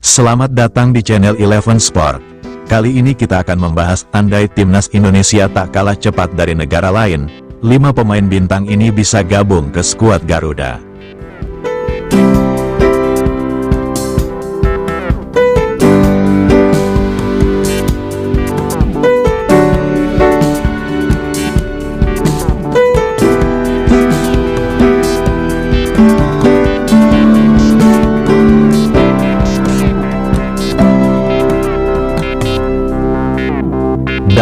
Selamat datang di channel Eleven Sport. Kali ini kita akan membahas andai timnas Indonesia tak kalah cepat dari negara lain, 5 pemain bintang ini bisa gabung ke skuad Garuda.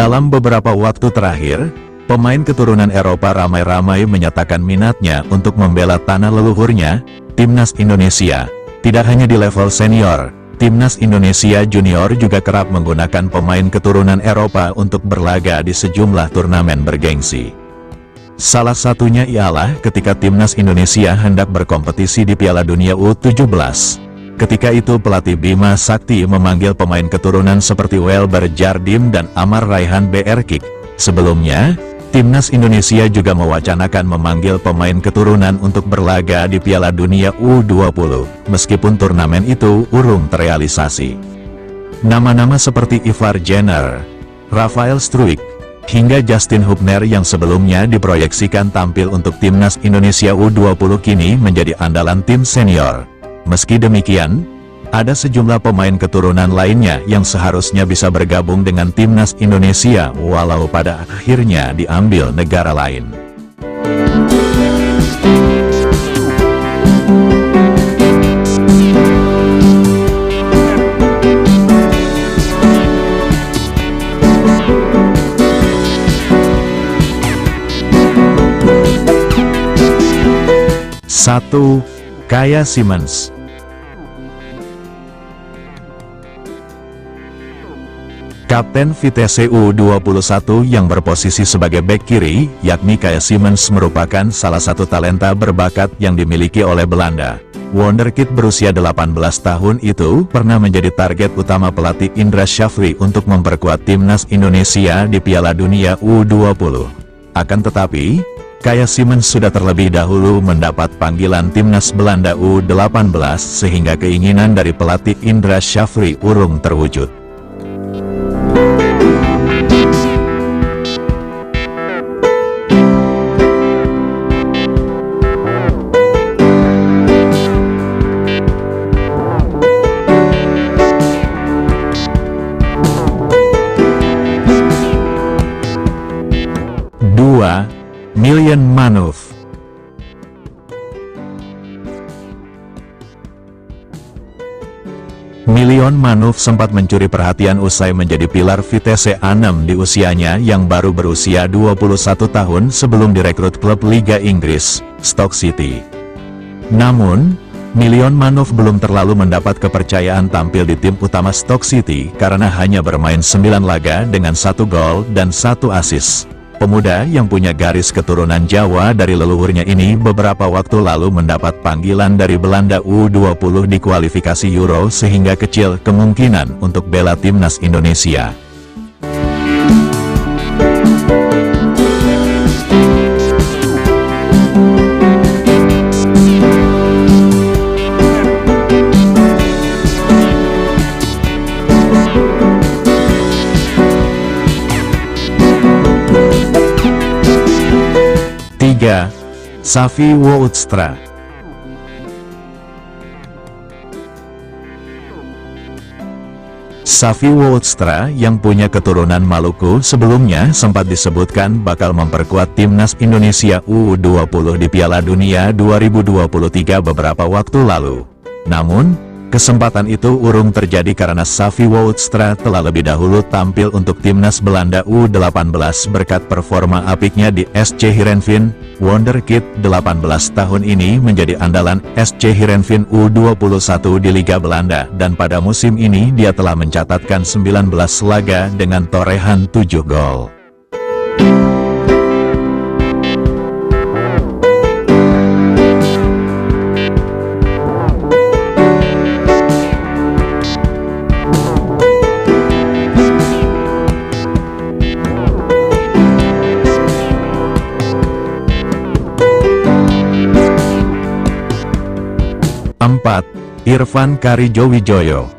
Dalam beberapa waktu terakhir, pemain keturunan Eropa ramai-ramai menyatakan minatnya untuk membela tanah leluhurnya, timnas Indonesia. Tidak hanya di level senior, timnas Indonesia junior juga kerap menggunakan pemain keturunan Eropa untuk berlaga di sejumlah turnamen bergengsi. Salah satunya ialah ketika timnas Indonesia hendak berkompetisi di Piala Dunia U17. Ketika itu pelatih Bima Sakti memanggil pemain keturunan seperti Welber Jardim dan Amar Raihan BRKIK. Sebelumnya, timnas Indonesia juga mewacanakan memanggil pemain keturunan untuk berlaga di Piala Dunia U20, meskipun turnamen itu urung terrealisasi. Nama-nama seperti Ivar Jenner, Rafael Struijk, hingga Justin Hubner yang sebelumnya diproyeksikan tampil untuk timnas Indonesia U20 kini menjadi andalan tim senior. Meski demikian, ada sejumlah pemain keturunan lainnya yang seharusnya bisa bergabung dengan timnas Indonesia walau pada akhirnya diambil negara lain. Satu, Kaya Simons. Kapten Vitesse U21 yang berposisi sebagai bek kiri, yakni Kaya Simons merupakan salah satu talenta berbakat yang dimiliki oleh Belanda. Wonderkid berusia 18 tahun itu pernah menjadi target utama pelatih Indra Syafri untuk memperkuat timnas Indonesia di Piala Dunia U20. Akan tetapi, Kaya Simons sudah terlebih dahulu mendapat panggilan timnas Belanda U18 sehingga keinginan dari pelatih Indra Syafri urung terwujud. Dua, Miljan Manhoef. Miljan Manhoef sempat mencuri perhatian usai menjadi pilar Vitesse A6 di usianya yang baru berusia 21 tahun sebelum direkrut klub Liga Inggris, Stoke City. Namun, Miljan Manhoef belum terlalu mendapat kepercayaan tampil di tim utama Stoke City karena hanya bermain 9 laga dengan 1 gol dan 1 assist. Pemuda yang punya garis keturunan Jawa dari leluhurnya ini beberapa waktu lalu mendapat panggilan dari Belanda U20 di kualifikasi Euro sehingga kecil kemungkinan untuk bela timnas Indonesia. Safi Woudstra. Safi Woudstra yang punya keturunan Maluku sebelumnya sempat disebutkan bakal memperkuat timnas Indonesia U20 di Piala Dunia 2023 beberapa waktu lalu. Namun, kesempatan itu urung terjadi karena Safi Woudstra telah lebih dahulu tampil untuk timnas Belanda U18 berkat performa apiknya di SC Heerenveen. Wonderkid 18 tahun ini menjadi andalan SC Heerenveen U21 di Liga Belanda dan pada musim ini dia telah mencatatkan 19 laga dengan torehan 7 gol. 4. Irfan Karijowijoyo.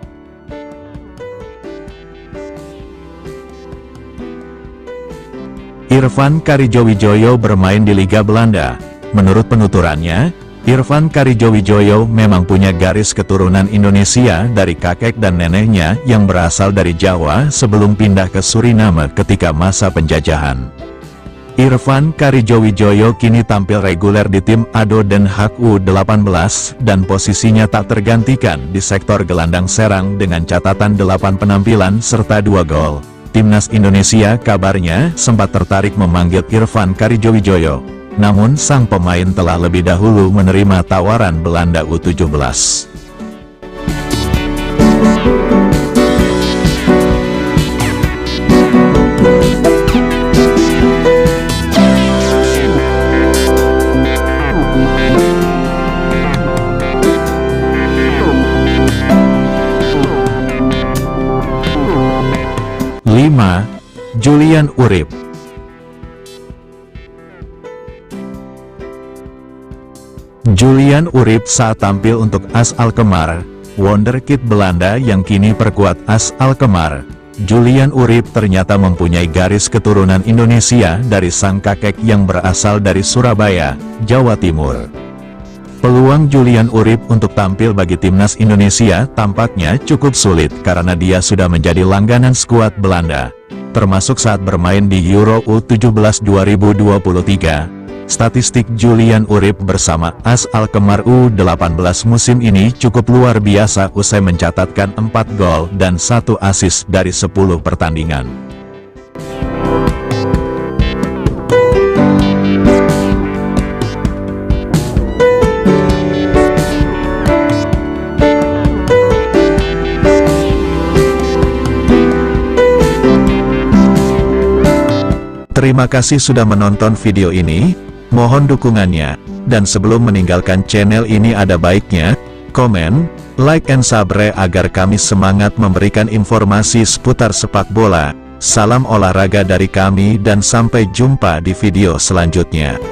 Irfan Karijowijoyo bermain di Liga Belanda. Menurut penuturannya, Irfan Karijowijoyo memang punya garis keturunan Indonesia dari kakek dan neneknya yang berasal dari Jawa sebelum pindah ke Suriname ketika masa penjajahan. Irfan Karijowijoyo kini tampil reguler di tim ADO Den Haag U18 dan posisinya tak tergantikan di sektor gelandang serang dengan catatan 8 penampilan serta 2 gol. Timnas Indonesia kabarnya sempat tertarik memanggil Irfan Karijowijoyo, namun sang pemain telah lebih dahulu menerima tawaran Belanda U17. Julian Urip. Julian Urip saat tampil untuk AS Alkmaar, wonderkid Belanda yang kini perkuat AS Alkmaar. Julian Urip ternyata mempunyai garis keturunan Indonesia dari sang kakek yang berasal dari Surabaya, Jawa Timur. Peluang Julian Urip untuk tampil bagi timnas Indonesia tampaknya cukup sulit karena dia sudah menjadi langganan skuad Belanda, termasuk saat bermain di Euro U17 2023. Statistik Julian Urip bersama AS Alkmaar U18 musim ini cukup luar biasa usai mencatatkan 4 gol dan 1 assist dari 10 pertandingan. Terima kasih sudah menonton video ini, mohon dukungannya, dan sebelum meninggalkan channel ini ada baiknya, komen, like and subscribe agar kami semangat memberikan informasi seputar sepak bola. Salam olahraga dari kami dan sampai jumpa di video selanjutnya.